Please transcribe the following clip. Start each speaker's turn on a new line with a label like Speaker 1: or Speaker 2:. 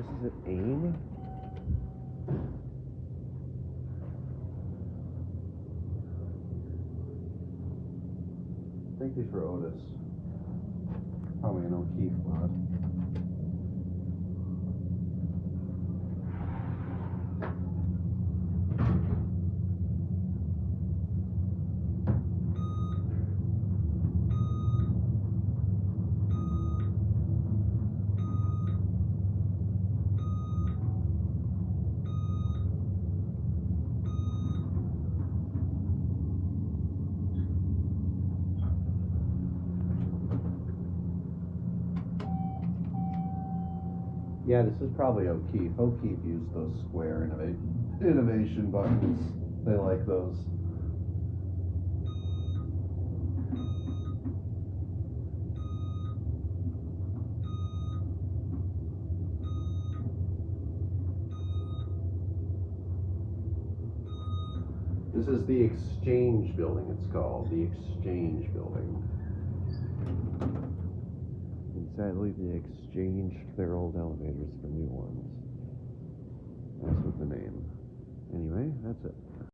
Speaker 1: This is at AIM.
Speaker 2: I think these were Otis. Probably an O'Keefe mod. Yeah, this is probably O'Keefe. O'Keefe used those square innovation buttons. They like those. This is the Exchange Building, it's called. The Exchange Building.
Speaker 1: And sadly, they exchanged their old elevators for new ones. That's with the name. Anyway, that's it.